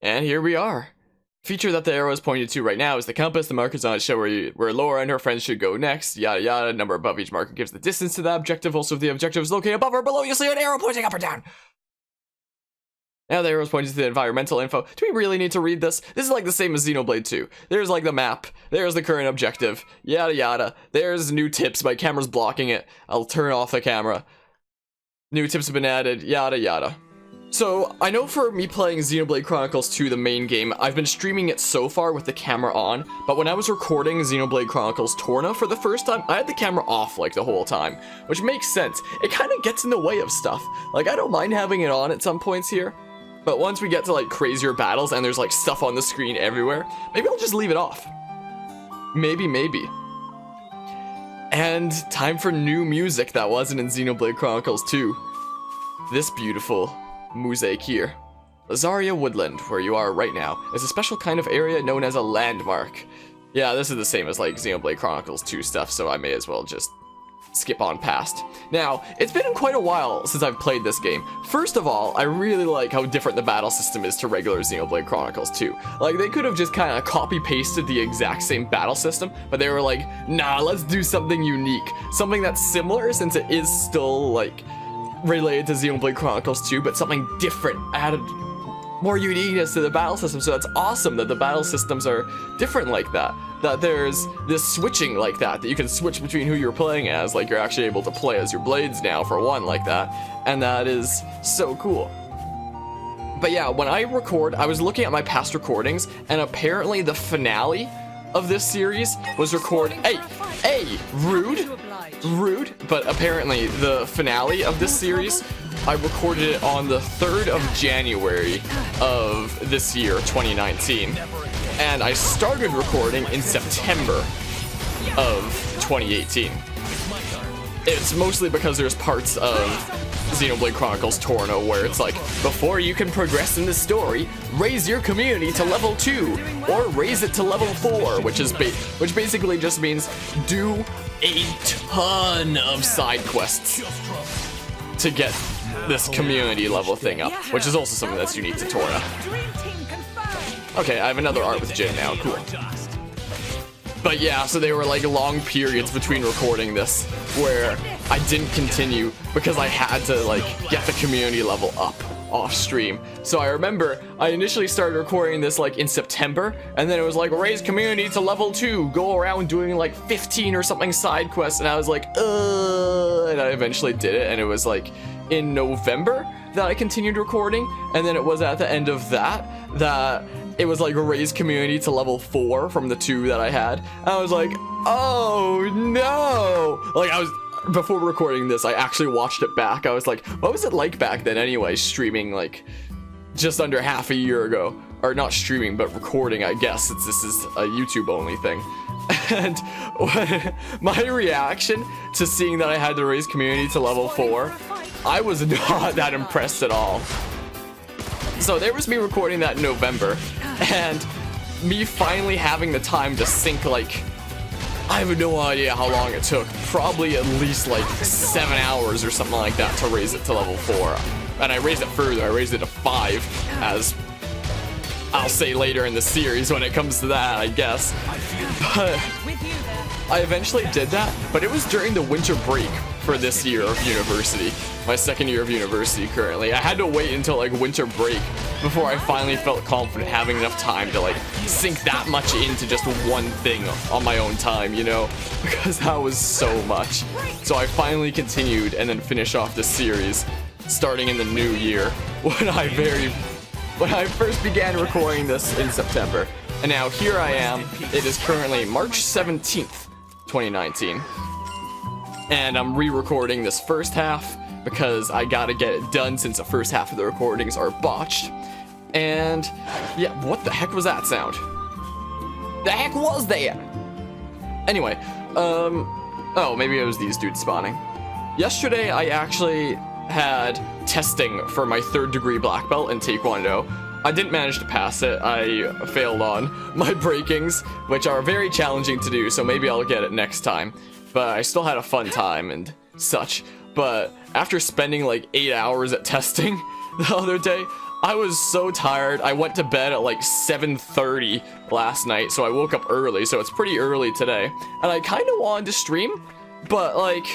And here we are. Feature that the arrow is pointed to right now is the compass. The markers on it show where Laura and her friends should go next. Yada yada. Number above each marker gives the distance to the objective. Also, if the objective is located above or below, you'll see an arrow pointing up or down. Now the arrow is pointing to the environmental info. Do we really need to read this? This is like the same as Xenoblade 2. There's like the map. There's the current objective. Yada yada. There's new tips. My camera's blocking it. I'll turn off the camera. New tips have been added. Yada yada. So, I know for me playing Xenoblade Chronicles 2, the main game, I've been streaming it so far with the camera on, but when I was recording Xenoblade Chronicles Torna for the first time, I had the camera off like the whole time, which makes sense. It kind of gets in the way of stuff. Like, I don't mind having it on at some points here, but once we get to like crazier battles and there's like stuff on the screen everywhere, maybe I'll just leave it off. Maybe. And time for new music that wasn't in Xenoblade Chronicles 2. This beautiful mosaic here. Lazaria Woodland, where you are right now, is a special kind of area known as a landmark. Yeah, this is the same as like Xenoblade Chronicles 2 stuff, so I may as well just skip on past. Now, it's been quite a while since I've played this game. First of all, I really like how different the battle system is to regular Xenoblade Chronicles 2. Like, they could have just kind of copy-pasted the exact same battle system, but they were like, nah, let's do something unique. Something that's similar, since it is still, like, related to Xenoblade Chronicles 2, but something different, added more uniqueness to the battle system. So that's awesome that the battle systems are different like that. That there's this switching like that you can switch between who you're playing as, like you're actually able to play as your blades now for one like that, and that is so cool. But yeah, when I record, I was looking at my past recordings, and apparently the finale of this series was recorded. Rude, but apparently the finale of this series, I recorded it on the 3rd of January of this year, 2019, and I started recording in September of 2018. It's mostly because there's parts of Xenoblade Chronicles Torna where it's like, before you can progress in the story, raise your community to level 2, or raise it to level 4, which basically just means do a ton of side quests to get this community level thing up, which is also something that's unique to Tora. Okay, I have another art with Jin now, cool. But yeah, so there were like long periods between recording this where I didn't continue because I had to like get the community level up off stream. So I remember I initially started recording this like in September, and then it was like raise community to level 2, go around doing like 15 or something side quests, and I was like, and I eventually did it, and it was like in November that I continued recording, and then it was at the end of that it was like raise community to level 4 from the 2 that I had. And I was like, oh no! Like before recording this, I actually watched it back. I was like, what was it like back then anyway, streaming like just under half a year ago? Or not streaming, but recording, I guess, since this is a YouTube only thing. And my reaction to seeing that I had to raise community to level 4, I was not that impressed at all. So there was me recording that in November, and me finally having the time to sync, like, I have no idea how long it took, probably at least like 7 hours or something like that to raise it to level 4. And I raised it further, I raised it to 5, as I'll say later in the series when it comes to that, I guess. But I eventually did that, but it was during the winter break for this year of university. My second year of university currently. I had to wait until like winter break before I finally felt confident having enough time to like sink that much into just one thing on my own time, you know? Because that was so much. So I finally continued and then finished off this series starting in the new year when I first began recording this in September. And now here I am. It is currently March 17th, 2019. And I'm re-recording this first half because I gotta get it done since the first half of the recordings are botched. And yeah, what the heck was that sound? The heck was that? Anyway, oh, maybe it was these dudes spawning. Yesterday, I actually had testing for my 3rd degree black belt in Taekwondo. I didn't manage to pass it. I failed on my breakings, which are very challenging to do, so maybe I'll get it next time. But I still had a fun time and such. But after spending like 8 hours at testing, the other day. I was so tired. I went to bed at like 7:30 last night, so I woke up early, so it's pretty early today. And I kind of wanted to stream, but like,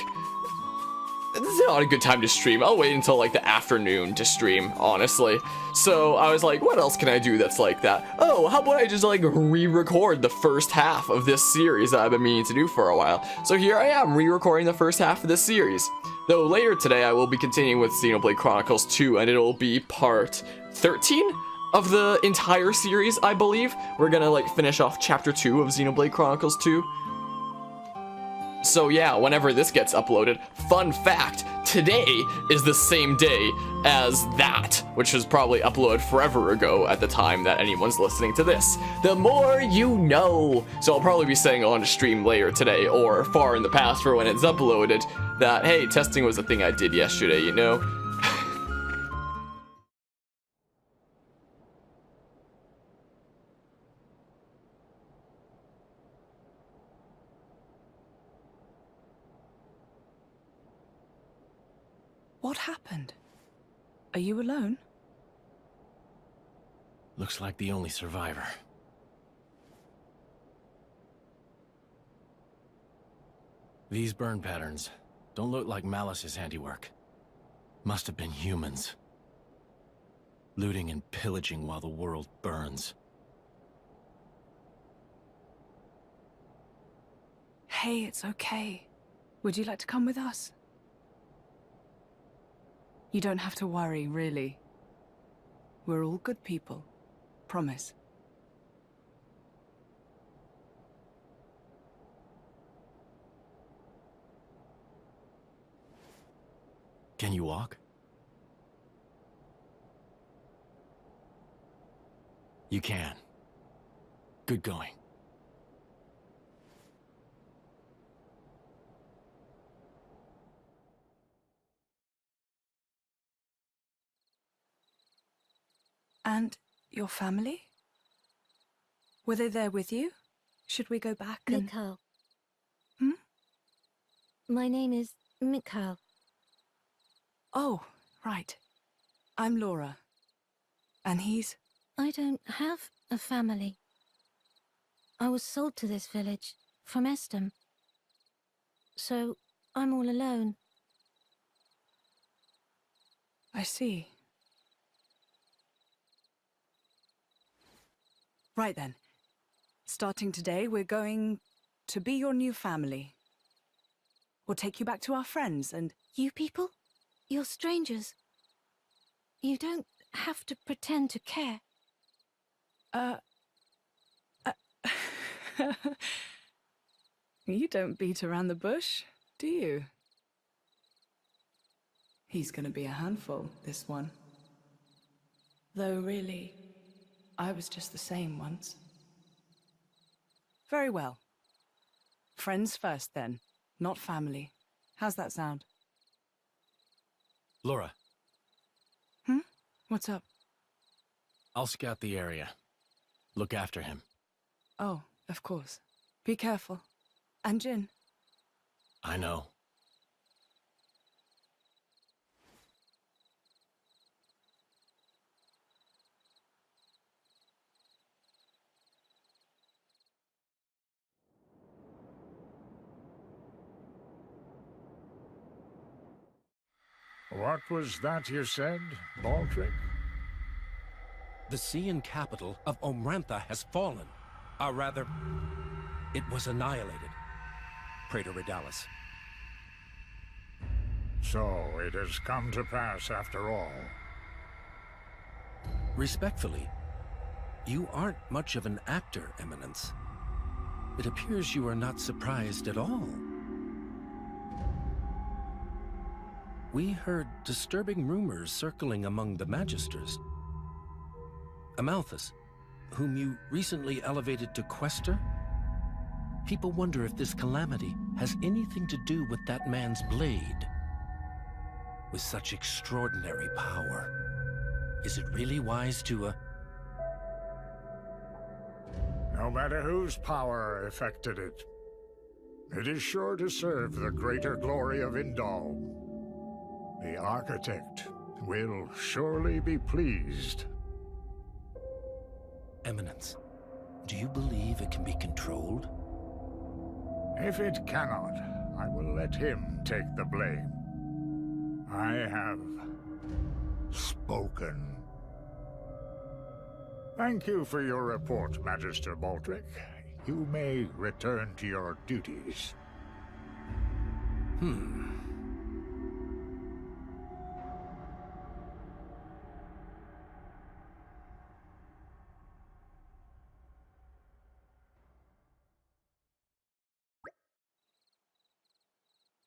this is not a good time to stream. I'll wait until like the afternoon to stream, honestly. So I was like, what else can I do that's like that? Oh, how about I just like re-record the first half of this series that I've been meaning to do for a while. So here I am, re-recording the first half of this series. Though later today I will be continuing with Xenoblade Chronicles 2, and it'll be part 13 of the entire series, I believe. We're gonna like finish off chapter 2 of Xenoblade Chronicles 2. So yeah, whenever this gets uploaded, fun fact, today is the same day as that, which was probably uploaded forever ago at the time that anyone's listening to this. The more you know! So I'll probably be saying on a stream later today, or far in the past for when it's uploaded, that, hey, testing was a thing I did yesterday, you know? What happened? Are you alone? Looks like the only survivor. These burn patterns don't look like Malice's handiwork. Must have been humans. Looting and pillaging while the world burns. Hey, it's okay. Would you like to come with us? You don't have to worry, really. We're all good people. Promise. Can you walk? You can. Good going. And your family? Were they there with you? Should we go back and... Mechon. Hmm? My name is Mechon. Oh, right. I'm Laura. And he's... I don't have a family. I was sold to this village from Addam. So I'm all alone. I see. Right then. Starting today, we're going to be your new family. We'll take you back to our friends and... You people? You're strangers. You don't have to pretend to care. You don't beat around the bush, do you? He's gonna be a handful, this one. Though really, I was just the same once. Very well. Friends first then, not family. How's that sound? Laura, What's up? I'll scout the area. Look after him. Oh, of course. Be careful. And Jin. I know. What was that you said, Baldric? The Cian capital of Omrantha has fallen. Or rather, it was annihilated. Praetor Redalis. So it has come to pass after all. Respectfully, you aren't much of an actor, Eminence. It appears you are not surprised at all. We heard disturbing rumors circling among the Magisters. Amalthus, whom you recently elevated to Quester? People wonder if this calamity has anything to do with that man's blade. With such extraordinary power, is it really wise to, No matter whose power affected it, it is sure to serve the greater glory of Indal, the architect will surely be pleased. Eminence, do you believe it can be controlled? If it cannot, I will let him take the blame. I have spoken. Thank you for your report, Magister Baldric. You may return to your duties.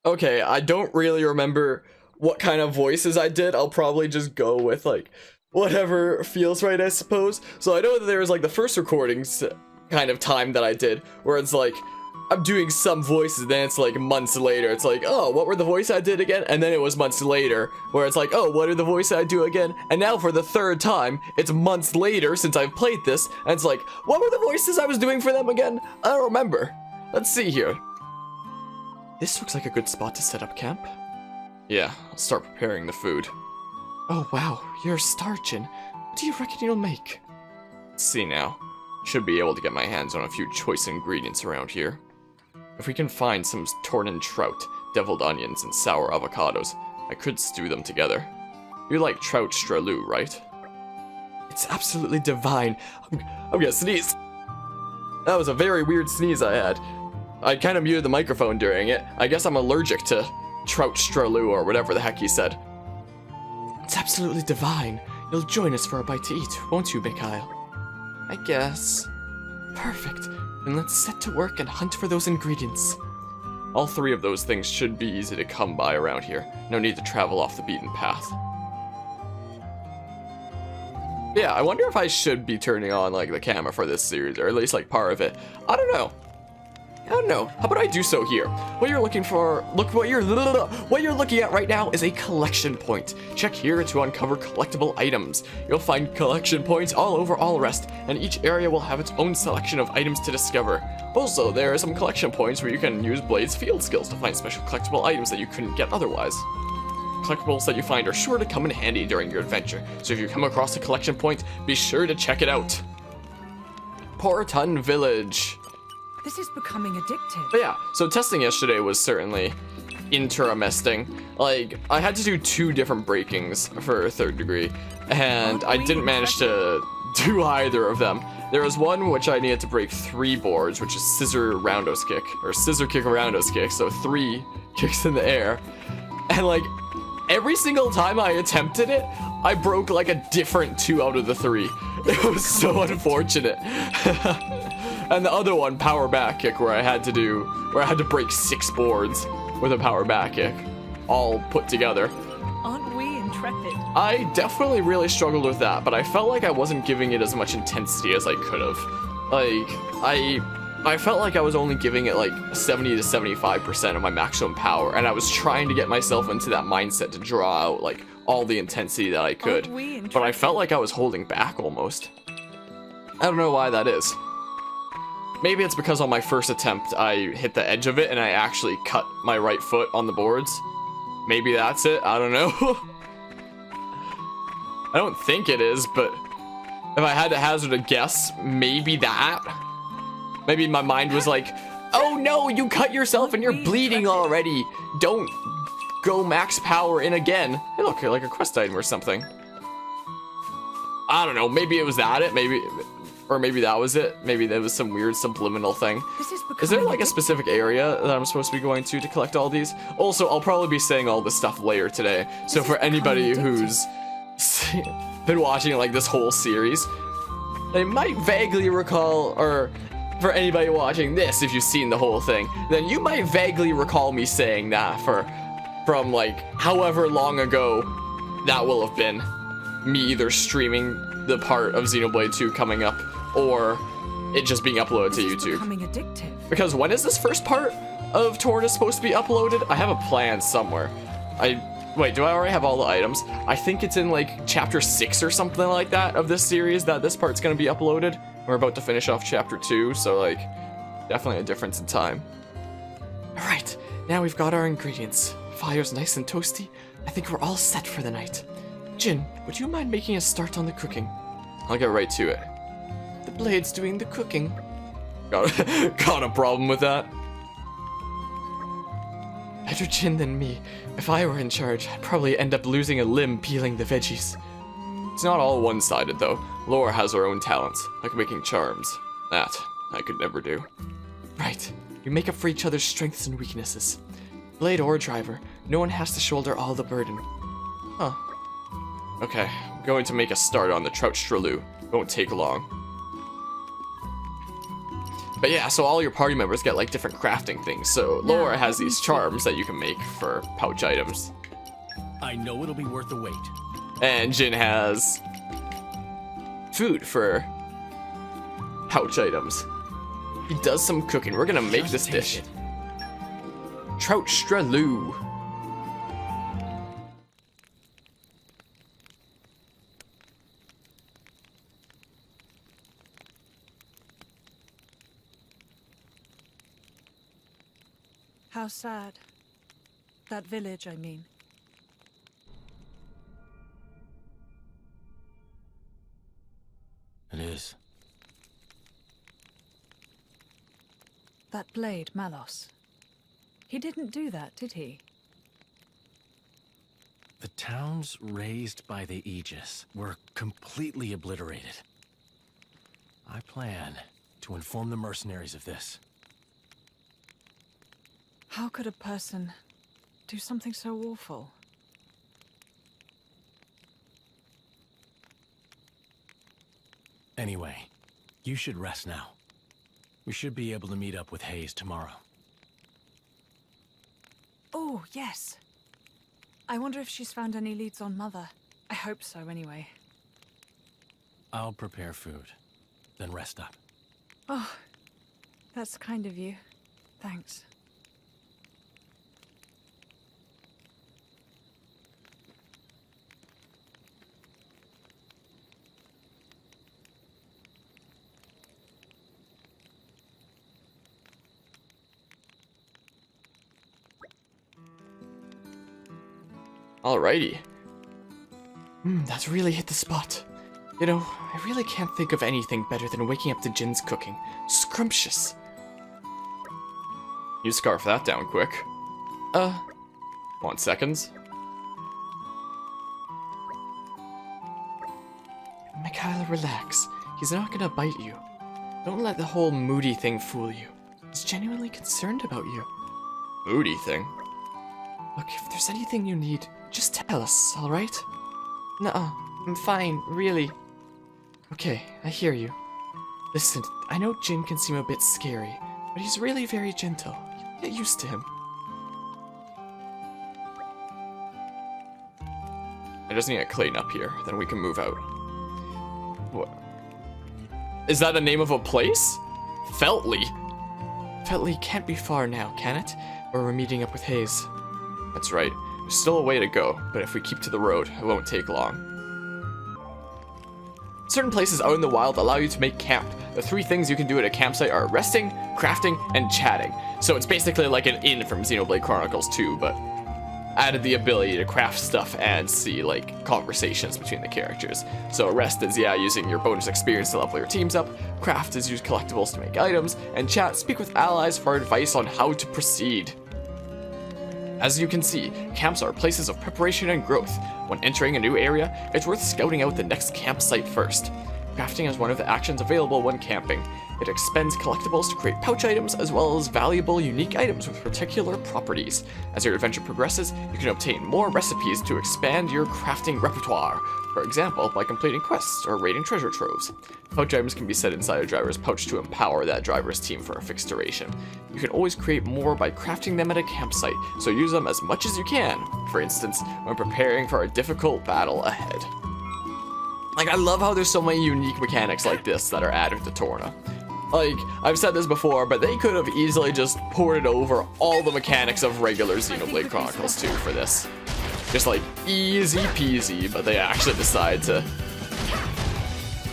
Okay, I don't really remember what kind of voices I did. I'll probably just go with like whatever feels right, I suppose. So I know that there was like the first recordings kind of time that I did where it's like I'm doing some voices, then it's like months later it's like, oh, what were the voice I did again? And then it was months later where it's like, oh, what are the voice I do again? And now for the third time it's months later since I've played this, and it's like, what were the voices I was doing for them again? I don't remember. Let's see here. This looks like a good spot to set up camp. Yeah, I'll start preparing the food. Oh wow, you're starching. What do you reckon you'll make? Let's see now. Should be able to get my hands on a few choice ingredients around here. If we can find some Tornan trout, deviled onions, and sour avocados, I could stew them together. You like trout strelou, right? It's absolutely divine. I'm gonna sneeze. That was a very weird sneeze I had. I kind of muted the microphone during it. I guess I'm allergic to trout strelou or whatever the heck he said. It's absolutely divine. You'll join us for a bite to eat, won't you, Mikhail? I guess. Perfect. Then let's set to work and hunt for those ingredients. All three of those things should be easy to come by around here. No need to travel off the beaten path. Yeah, I wonder if I should be turning on like the camera for this series, or at least like part of it. I don't know. How about I do so here? What you're looking for, what you're looking at right now is a collection point. Check here to uncover collectible items. You'll find collection points all over Allrest, and each area will have its own selection of items to discover. Also, there are some collection points where you can use Blade's field skills to find special collectible items that you couldn't get otherwise. Collectibles that you find are sure to come in handy during your adventure, so if you come across a collection point, be sure to check it out. Portun Village. This is becoming addictive. But yeah, so testing yesterday was certainly interesting. Like, I had to do 2 different breakings for 3rd degree, and I didn't manage to do either of them. There was one which I needed to break 3 boards, which is scissor roundos kick, or scissor kick roundos kick, so 3 kicks in the air. And like, every single time I attempted it, I broke like a different 2 out of the 3. It was so unfortunate. And the other one, power back kick, where I had to break 6 boards with a power back kick, all put together. Aren't we intrepid? I definitely really struggled with that, but I felt like I wasn't giving it as much intensity as I could have. Like, I felt like I was only giving it like 70 to 75% of my maximum power, and I was trying to get myself into that mindset to draw out like all the intensity that I could. But I felt like I was holding back almost. I don't know why that is. Maybe it's because on my first attempt I hit the edge of it and I actually cut my right foot on the boards. Maybe that's it, I don't know. I don't think it is, but if I had to hazard a guess, maybe that. Maybe my mind was like, oh no, you cut yourself and you're bleeding already. Don't go max power in again. Hey look, like a quest item or something. I don't know, maybe it was that it, or maybe that was it. Maybe there was some weird subliminal thing. Is there like a specific area that I'm supposed to be going to collect all these? Also, I'll probably be saying all this stuff later today. So for anybody who's been watching like this whole series, they might vaguely recall, or for anybody watching this, if you've seen the whole thing, then you might vaguely recall me saying that from like however long ago that will have been. Me either streaming the part of Xenoblade 2 coming up, or it just being uploaded to YouTube. Because when is this first part of Torna supposed to be uploaded? I have a plan somewhere. Wait, do I already have all the items? I think it's in like chapter 6 or something like that of this series that this part's gonna be uploaded. We're about to finish off chapter 2, so like, definitely a difference in time. Alright, now we've got our ingredients. Fire's nice and toasty. I think we're all set for the night. Jin, would you mind making a start on the cooking? I'll get right to it. The blade's doing the cooking. Got a problem with that? Better Jin than me. If I were in charge, I'd probably end up losing a limb peeling the veggies. It's not all one-sided, though. Laura has her own talents, like making charms. That I could never do. Right. You make up for each other's strengths and weaknesses. Blade or driver, no one has to shoulder all the burden. Huh. Okay, I'm going to make a start on the trout stralu. Won't take long. But yeah, so all your party members get like different crafting things. So Laura has these charms that you can make for pouch items. I know it'll be worth the wait. And Jin has food for pouch items. He does some cooking. We're gonna make this dish. Trout stralu. How sad. That village, I mean. It is. That blade, Malos. He didn't do that, did he? The towns raised by the Aegis were completely obliterated. I plan to inform the mercenaries of this. How could a person do something so awful? Anyway, you should rest now. We should be able to meet up with Hayes tomorrow. Oh, yes. I wonder if she's found any leads on Mother. I hope so, anyway. I'll prepare food, then rest up. Oh, that's kind of you. Thanks. Alrighty. That's really hit the spot. You know, I really can't think of anything better than waking up to Jin's cooking. Scrumptious. You scarf that down quick. 1 second. Mikhail, relax. He's not gonna bite you. Don't let the whole moody thing fool you. He's genuinely concerned about you. Moody thing? Look, if there's anything you need, just tell us, alright? Nuh-uh, I'm fine, really. Okay, I hear you. Listen, I know Jin can seem a bit scary, but he's really very gentle. Get used to him. I just need a Clayton up here, then we can move out. What? Is that the name of a place? Feltley? Feltley can't be far now, can it? Or we're meeting up with Hayes. That's right. There's still a way to go, but if we keep to the road, it won't take long. Certain places out in the wild allow you to make camp. The 3 things you can do at a campsite are resting, crafting, and chatting. So it's basically like an inn from Xenoblade Chronicles 2, but added the ability to craft stuff and see like conversations between the characters. So rest is, yeah, using your bonus experience to level your teams up, craft is use collectibles to make items, and chat, speak with allies for advice on how to proceed. As you can see, camps are places of preparation and growth. When entering a new area, it's worth scouting out the next campsite first. Crafting is one of the actions available when camping. It expends collectibles to create pouch items as well as valuable unique items with particular properties. As your adventure progresses, you can obtain more recipes to expand your crafting repertoire. For example, by completing quests or raiding treasure troves. Pouch items can be set inside a driver's pouch to empower that driver's team for a fixed duration. You can always create more by crafting them at a campsite, so use them as much as you can, for instance, when preparing for a difficult battle ahead. Like, I love how there's so many unique mechanics like this that are added to Torna. Like, I've said this before, but they could have easily just ported over all the mechanics of regular Xenoblade Chronicles 2 for this. Just like, easy peasy, but they actually decide to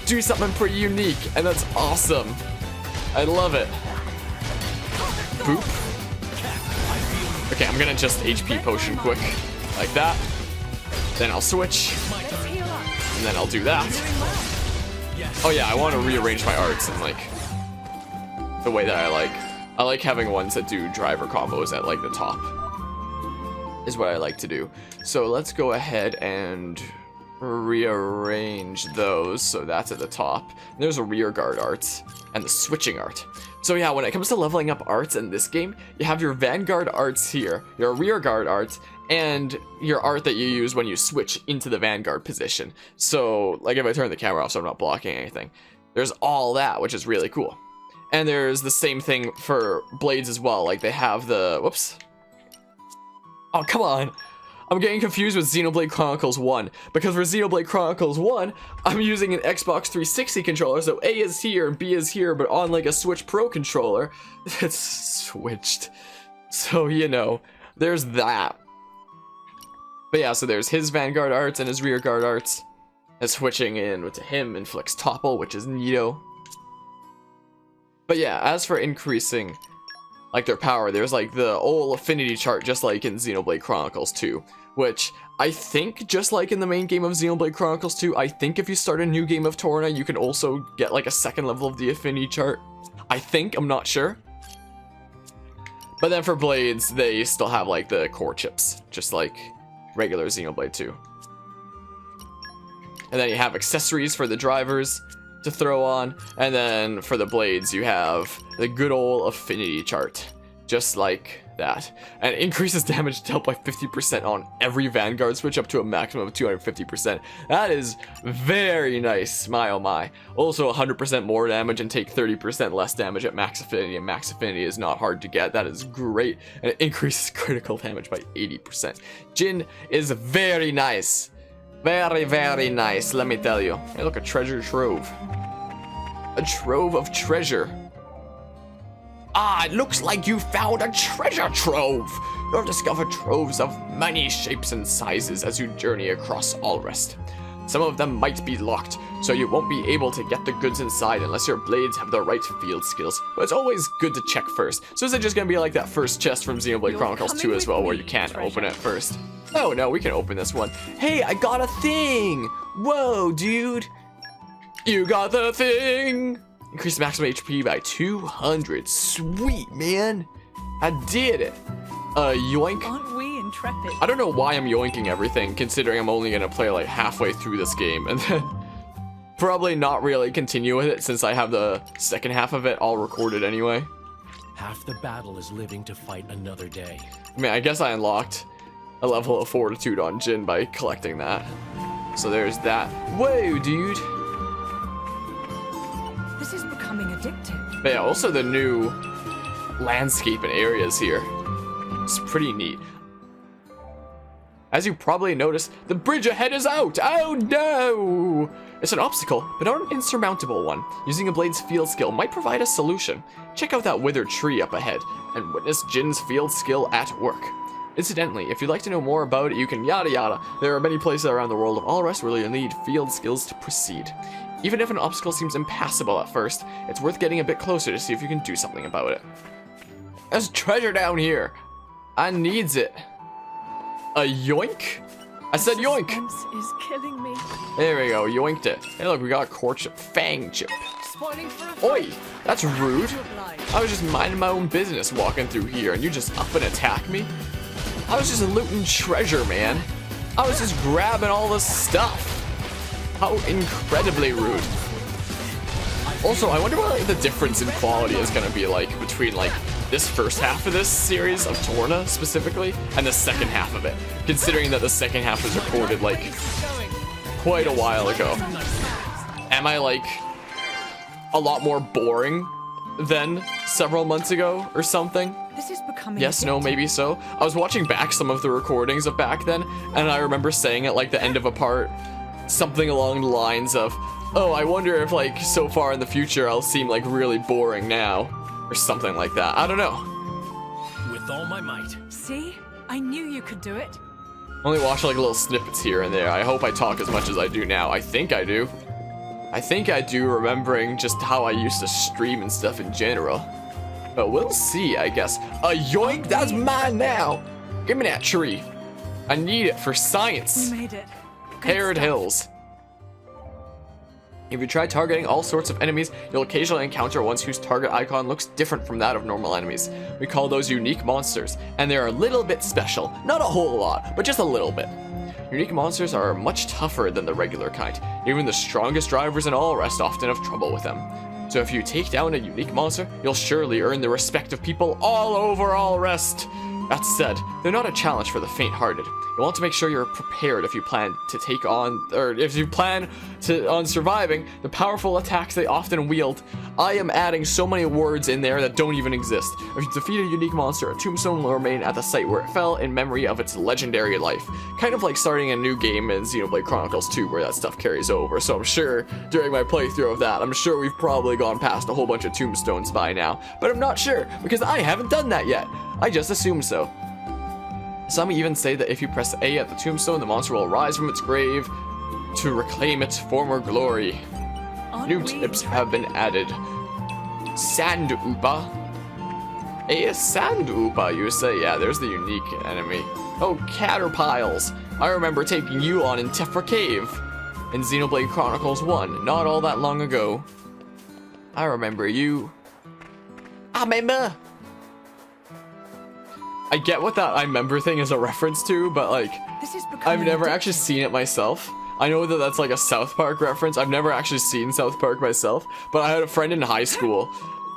do something pretty unique, and that's awesome. I love it. Boop. Okay, I'm gonna just HP potion quick, like that. Then I'll switch. and then I'll do that. Oh yeah, I want to rearrange my arts in like the way that I like. I like having ones that do driver combos at like the top. Is what I like to do. So let's go ahead and rearrange those so that's at the top. There's a rear guard arts and the switching art. So yeah, when it comes to leveling up arts in this game, you have your vanguard arts here, your rear guard arts, and your art that you use when you switch into the vanguard position. So like if I turn the camera off so I'm not blocking anything, there's all that, which is really cool. And there's the same thing for blades as well. Like they have the, whoops. Oh, come on. I'm getting confused with Xenoblade Chronicles 1, because for Xenoblade Chronicles 1, I'm using an Xbox 360 controller, so A is here and B is here, but on like a Switch Pro controller, it's switched. So, you know, there's that. But yeah, so there's his Vanguard arts and his Rear Guard arts, and switching in to him inflicts Topple, which is neato. But yeah, as for increasing like their power, there's like the old affinity chart, just like in Xenoblade Chronicles 2, which I think, just like in the main game of Xenoblade Chronicles 2, I think if you start a new game of Torna, you can also get like a second level of the affinity chart. I think, I'm not sure. But then for blades, they still have like the core chips, just like regular Xenoblade 2. And then you have accessories for the drivers to throw on, and then for the blades you have the good old affinity chart, just like that, and increases damage dealt by 50% on every Vanguard switch up to a maximum of 250%. That is very nice, my oh my. Also 100% more damage and take 30% less damage at max affinity, and max affinity is not hard to get. That is great, and it increases critical damage by 80%. Jin is very nice. Very, very nice, let me tell you. Hey, look, a treasure trove. A trove of treasure. Ah, it looks like you found a treasure trove. You'll discover troves of many shapes and sizes as you journey across Allrest. Some of them might be locked, so you won't be able to get the goods inside unless your blades have the right field skills. But it's always good to check first. So is it just gonna be like that first chest from Xenoblade Chronicles 2 as well, where you can't open it first? Oh no, we can open this one. Hey, I got a thing! Whoa, dude! You got the thing! Increase maximum HP by 200. Sweet, man! I did it! Yoink. Aren't we intrepid? I don't know why I'm yoinking everything, considering I'm only gonna play like halfway through this game, and then probably not really continue with it since I have the second half of it all recorded anyway. Half the battle is living to fight another day. I mean, I guess I unlocked a level of fortitude on Jin by collecting that. So there's that. Whoa, dude! This is becoming addictive. But yeah, also the new landscape and areas here. It's pretty neat. As you probably noticed, the bridge ahead is out! Oh no! It's an obstacle, but not an insurmountable one. Using a blade's field skill might provide a solution. Check out that withered tree up ahead, and witness Jin's field skill at work. Incidentally, if you'd like to know more about it, you can yada yada. There are many places around the world of Allrest where you'll need field skills to proceed. Even if an obstacle seems impassable at first, it's worth getting a bit closer to see if you can do something about it. There's treasure down here! I needs it. A yoink? I said yoink! Suspense is killing me. There we go, yoinked it. Hey look, we got a core chip, fang chip. Spoiling for a Oi, that's rude. to oblige. I was just minding my own business walking through here and you just up and attack me? I was just looting treasure, man. I was just grabbing all this stuff. How incredibly rude. Also, I wonder what like, the difference in quality is gonna be like between like this first half of this series of Torna specifically and the second half of it, considering that the second half was recorded like quite a while ago. Am I like a lot more boring than several months ago or something? This is becoming Yes, no, maybe so. I was watching back some of the recordings of back then, and I remember saying at like the end of a part, something along the lines of, oh, I wonder if like so far in the future I'll seem like really boring now, or something like that. I don't know. With all my might. See? I knew you could do it. Only watch like little snippets here and there. I hope I talk as much as I do now. I think I do. I think I do, remembering just how I used to stream and stuff in general. But we'll see, I guess. A yoink, that's mine now. Give me that tree. I need it for science. You made it. Good Harrod stuff. Hills. If you try targeting all sorts of enemies, you'll occasionally encounter ones whose target icon looks different from that of normal enemies. We call those unique monsters, and they're a little bit special. Not a whole lot, but just a little bit. Unique monsters are much tougher than the regular kind. Even the strongest drivers in all rest often have trouble with them. So if you take down a unique monster, you'll surely earn the respect of people all over all rest. That said, they're not a challenge for the faint-hearted. You want to make sure you're prepared if you plan to take on, or if you plan on surviving the powerful attacks they often wield. I am adding so many words in there that don't even exist. If you defeat a unique monster, a tombstone will remain at the site where it fell in memory of its legendary life. Kind of like starting a new game in Xenoblade Chronicles 2 where that stuff carries over. So I'm sure during my playthrough of that, I'm sure we've probably gone past a whole bunch of tombstones by now. But I'm not sure because I haven't done that yet. I just assumed so. Some even say that if you press A at the tombstone, the monster will rise from its grave to reclaim its former glory. New tips have been added. Sand Oopa. A Sand Oopa, you say? Yeah, there's the unique enemy. Oh, Caterpiles. I remember taking you on in Tephra Cave in Xenoblade Chronicles 1, not all that long ago. I remember you. I remember. I get what that I remember thing is a reference to, but like, I've never actually seen it myself. I know that that's like a South Park reference. I've never actually seen South Park myself, but I had a friend in high school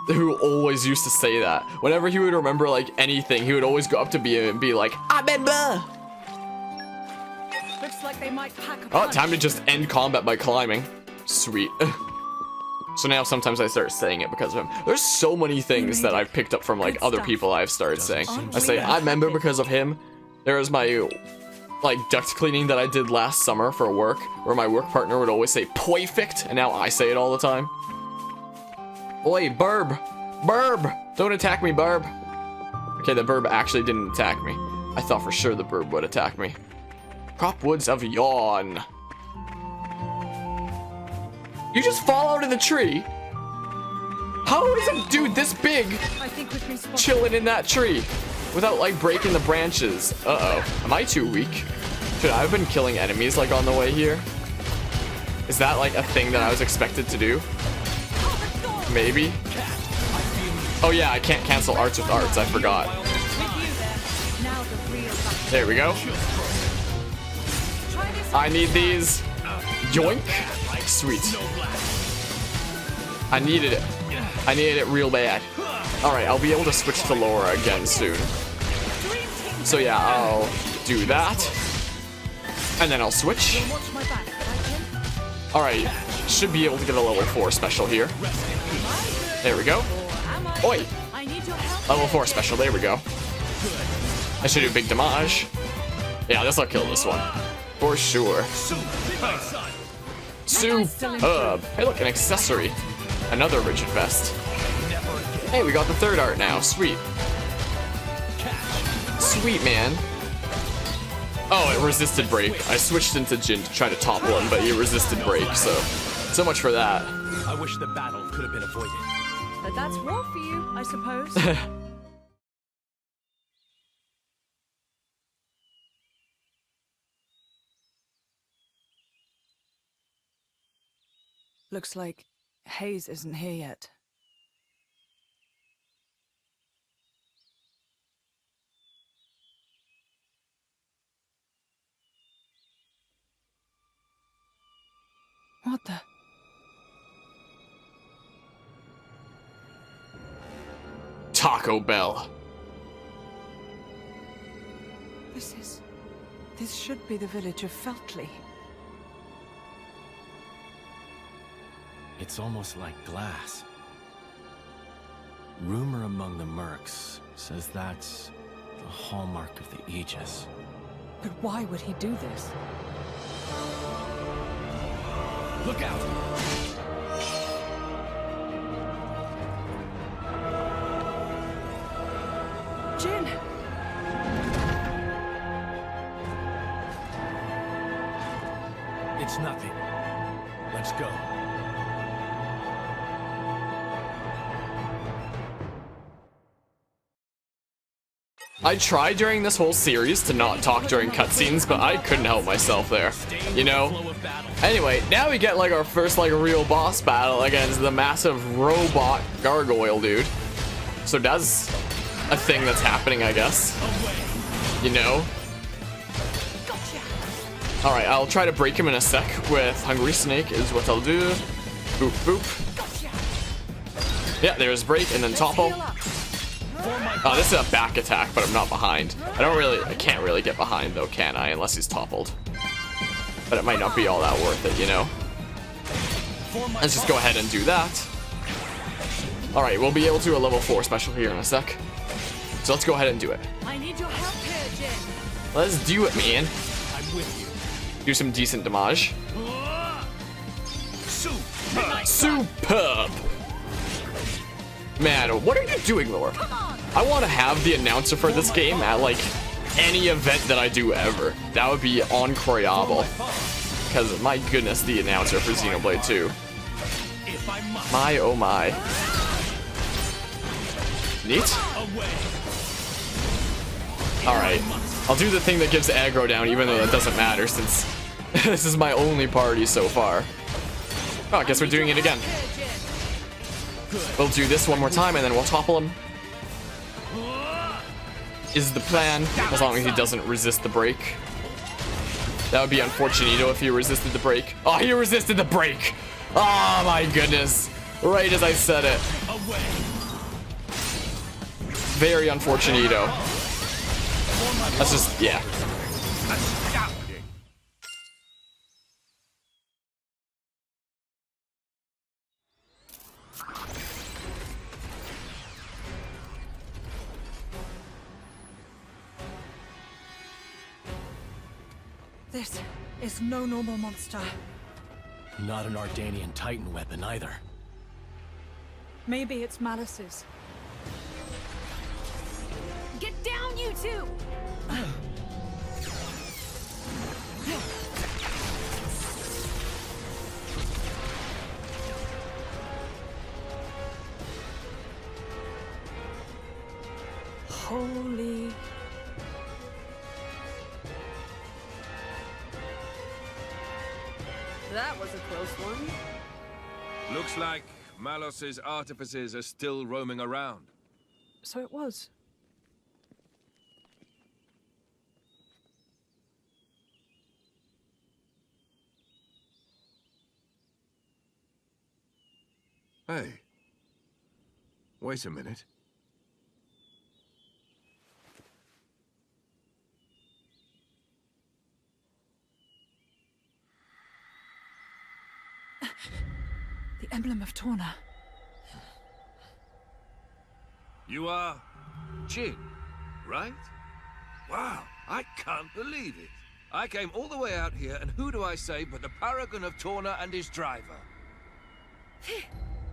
who always used to say that. Whenever he would remember like anything, he would always go up to me and be like, I remember. Looks like they might pack a Oh, punch. time to just end combat by climbing. Sweet. So now sometimes I start saying it because of him. There's so many things that I've picked up from like other people I've started saying. I say, I remember because of him. There was my like duct cleaning that I did last summer for work, where my work partner would always say perfect, and now I say it all the time. Oi, Burb! Burb! Don't attack me, Burb! Okay, the Burb actually didn't attack me. I thought for sure the Burb would attack me. Cropwoods of Yawn. You just fall out of the tree? How is a dude this big I think we've been spotted. chilling in that tree without like breaking the branches? Uh-oh. Am I too weak? Should I have been killing enemies like on the way here? Is that like a thing that I was expected to do? Maybe? Oh yeah, I can't cancel arts with arts. I forgot. Now the real battle. There we go. I need these. Yoink. Sweet. I needed it. I needed it real bad. Alright, I'll be able to switch to Laura again soon. So yeah, I'll do that. And then I'll switch. Watch my back, right, Jim? Alright, should be able to get a level 4 special here. There we go. Oi! I need your help. Level 4 special, there we go. I should do big damage. Yeah, this'll kill this one. For sure. Superb. Hey look, an accessory. Another rigid vest. Hey, we got the third art now. Sweet. Sweet, man. Oh, it resisted break. I switched into Jin to try to topple him, but he resisted break, so much for that. I wish the battle could have been avoided. But that's war for you, I suppose. Looks like Hayes isn't here yet. What the? Taco Bell. This should be the village of Feltley. It's almost like glass. Rumor among the mercs says that's the hallmark of the Aegis. But why would he do this? Look out! Jin! It's nothing. Let's go. I tried during this whole series to not talk during cutscenes, but I couldn't help myself there, you know? Anyway, now we get like our first like real boss battle against the massive robot gargoyle dude. So that's a thing that's happening, I guess. You know? Alright, I'll try to break him in a sec with Hungry Snake is what I'll do. Boop, boop. Yeah, there's break and then topple. Oh, this is a back attack, but I'm not behind. I can't really get behind though, can I? Unless he's toppled. But it might not be all that worth it, you know? Let's just go ahead and do that. Alright, we'll be able to do a level 4 special here in a sec. So let's go ahead and do it. I need your help here, Jin. Let's do it, man. I'm with you. Do some decent damage. Superb! Man, what are you doing, Laura? I want to have the announcer for this game at, like, any event that I do ever. That would be incroyable. Because, my goodness, the announcer for Xenoblade 2. My, oh my. Neat. Alright. I'll do the thing that gives aggro down, even though that doesn't matter, since this is my only party so far. Oh, I guess we're doing it again. We'll do this one more time, and then we'll topple him. Is the plan, as long as he doesn't resist the break. That would be unfortunate if he resisted the break. Oh, he resisted the break! Oh my goodness. Right as I said it. Very unfortunate. That's just, yeah. This is no normal monster. Not an Ardainian Titan weapon either. Maybe it's Malice's. Get down, you two! Holy... That was a close one. Looks like Malos's artificers are still roaming around. So it was. Hey. Wait a minute. The emblem of Torna. You are Jin, right? Wow, I can't believe it. I came all the way out here, and who do I say but the paragon of Torna and his driver?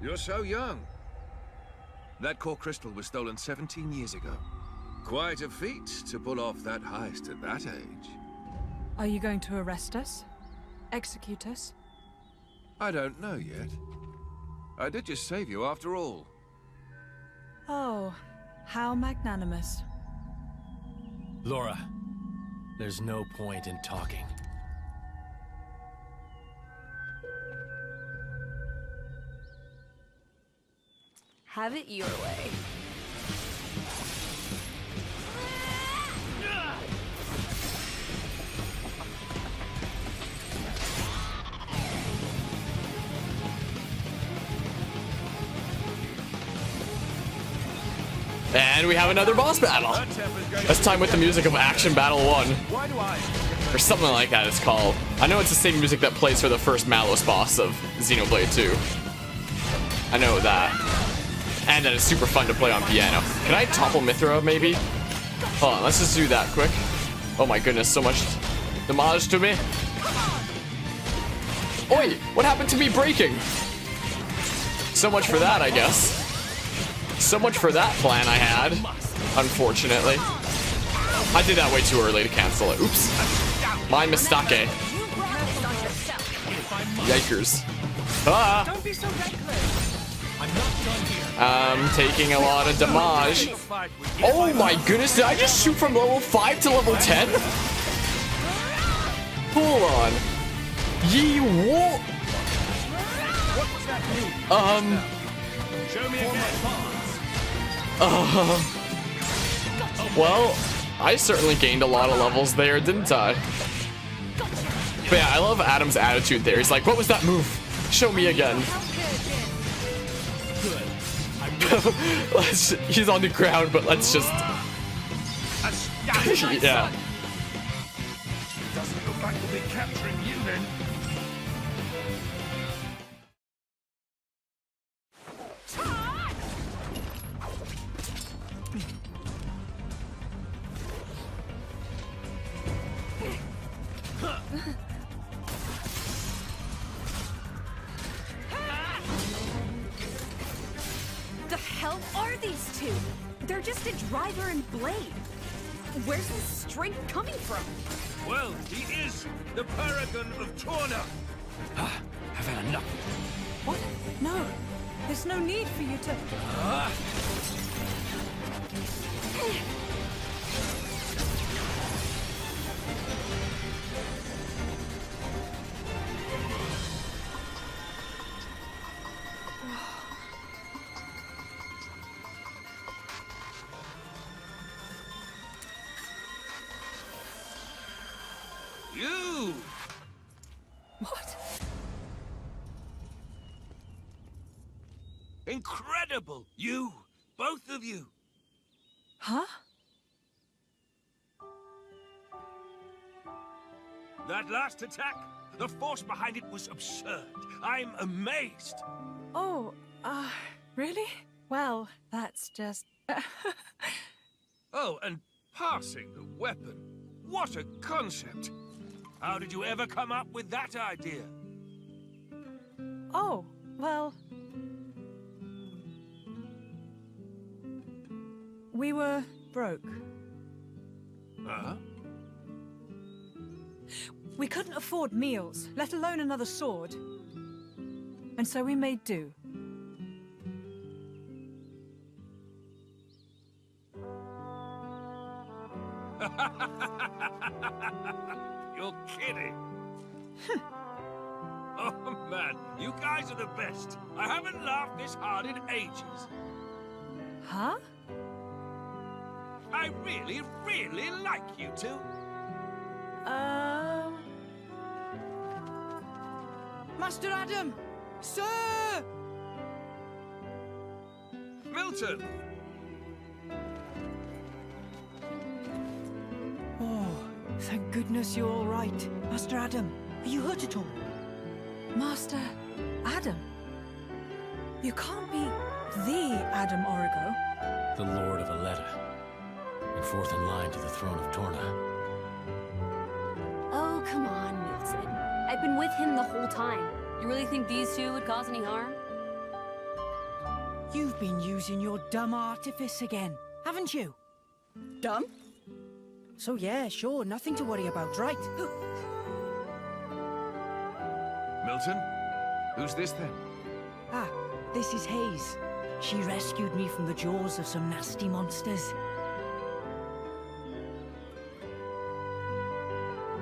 You're so young. That core crystal was stolen 17 years ago. Quite a feat to pull off that heist at that age. Are you going to arrest us? Execute us? I don't know yet. I did just save you after all. Oh, how magnanimous. Laura, there's no point in talking. Have it your way. And we have another boss battle. This time with the music of Action Battle 1. Or something like that it's called. I know it's the same music that plays for the first Malos boss of Xenoblade 2. I know that. And that it's super fun to play on piano. Can I topple Mithra, maybe? Hold on, let's just do that quick. Oh my goodness, so much damage to me. Oi, what happened to me breaking? So much for that, I guess. So much for that plan I had, unfortunately. I did that way too early to cancel it. Oops. My mistake. Yikers. Ah! Don't be so reckless. Taking a lot of damage. Oh my goodness, did I just shoot from level 5 to level 10? Hold on. Ye wo- Well, I certainly gained a lot of levels there, didn't I? But yeah, I love Addam's attitude there. He's like, what was that move? Show me again. He's on the ground, but let's just... yeah. Doesn't look like we'll be capturing you then. The hell are these two? They're just a driver and blade. Where's this strength coming from? Well, he is the paragon of Torna. I've had enough. What? No. There's no need for you to... You! What? Incredible! You! Both of you! Huh? That last attack, the force behind it was absurd. I'm amazed. Oh, really? Well, that's just... Oh, and passing the weapon. What a concept! How did you ever come up with that idea? Oh, well... We were broke. Huh? We couldn't afford meals, let alone another sword. And so we made do. You're kidding. Oh man, you guys are the best. I haven't laughed this hard in ages. Huh? I really, really like you two. Master Addam! Sir! Milton! Oh, thank goodness you're all right. Master Addam, are you hurt at all? Master Addam? You can't be the Addam Origo. The Lord of Aletta. And fourth in line to the throne of Torna. Oh, come on, Milton. I've been with him the whole time. You really think these two would cause any harm? You've been using your dumb artifice again, haven't you? Dumb? So yeah, sure, nothing to worry about, right? Milton? Who's this then? Ah, this is Hayes. She rescued me from the jaws of some nasty monsters.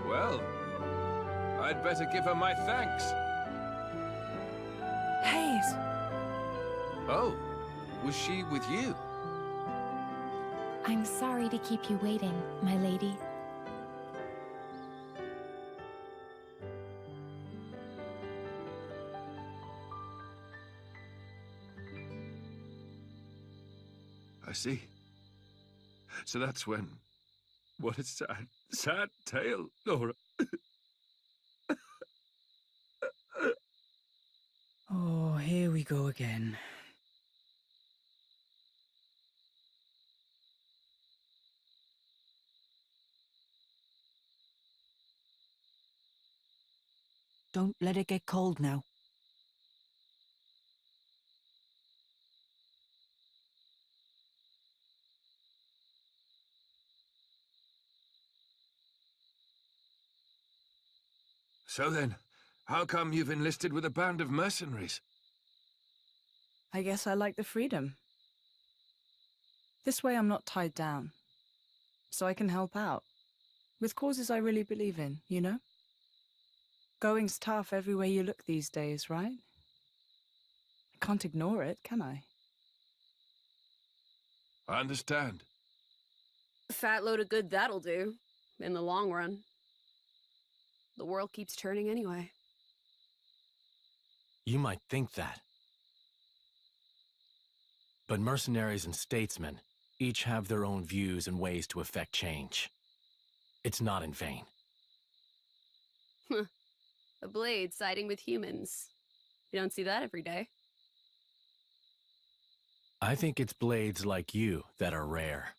Well, I'd better give her my thanks. Hayes! Oh, was she with you? I'm sorry to keep you waiting, my lady. I see. So that's when... What a sad, sad tale, Tora. Oh, here we go again. Don't let it get cold now. So then, how come you've enlisted with a band of mercenaries? I guess I like the freedom. This way I'm not tied down. So I can help out. With causes I really believe in, you know? Going's tough everywhere you look these days, right? I can't ignore it, can I? I understand. Fat load of good that'll do, in the long run. The world keeps turning anyway. You might think that. But mercenaries and statesmen each have their own views and ways to effect change. It's not in vain. A blade siding with humans. You don't see that every day. I think it's blades like you that are rare.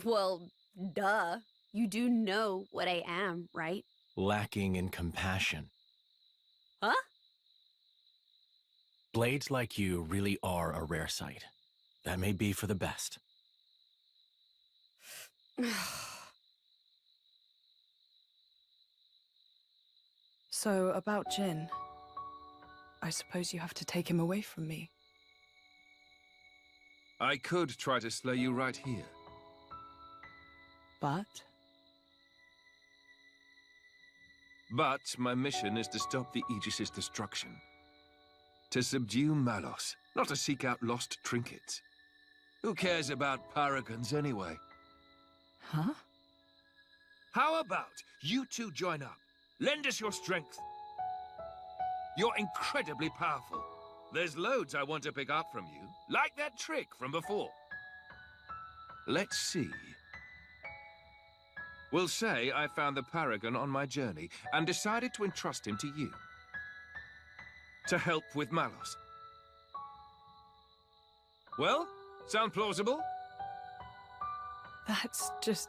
Well, duh. You do know what I am, right? Lacking in compassion. Huh? Blades like you really are a rare sight. That may be for the best. So, about Jin. I suppose you have to take him away from me. I could try to slay you right here. But But my mission is to stop the Aegis's destruction. To subdue Malos, not to seek out lost trinkets. Who cares about paragons anyway? Huh? How about you two join up? Lend us your strength. You're incredibly powerful. There's loads I want to pick up from you, like that trick from before. Let's see. We'll say I found the Paragon on my journey and decided to entrust him to you. To help with Malos. Well, sound plausible? That's just...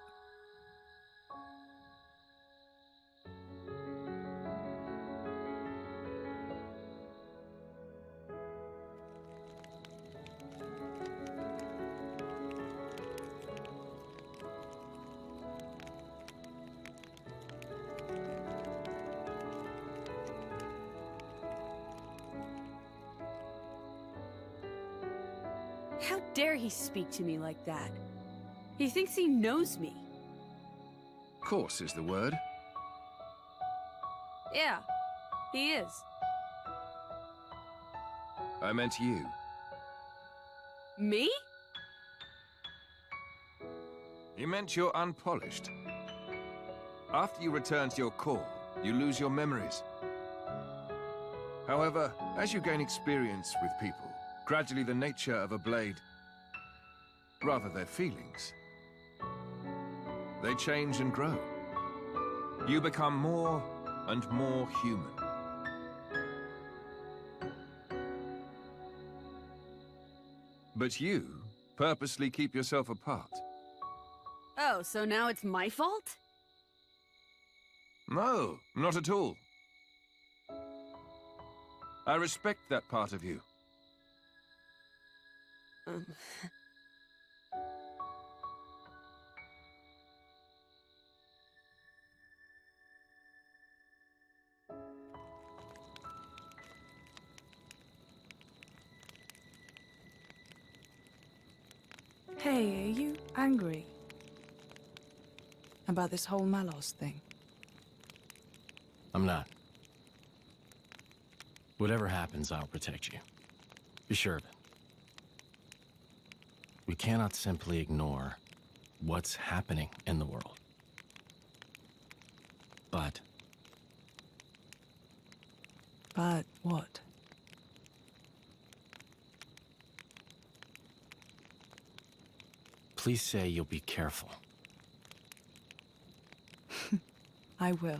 How dare he speak to me like that? He thinks he knows me. Course is the word. Yeah, he is. I meant you. Me? He meant you're unpolished. After you return to your core, you lose your memories. However, as you gain experience with people, gradually the nature of a blade, rather their feelings, they change and grow. You become more and more human. But you purposely keep yourself apart. Oh, so now it's my fault? No, not at all. I respect that part of you. Hey, are you angry? About this whole Malos thing? I'm not. Whatever happens, I'll protect you. Be sure of it. We cannot simply ignore what's happening in the world. But what? please say you'll be careful. I will.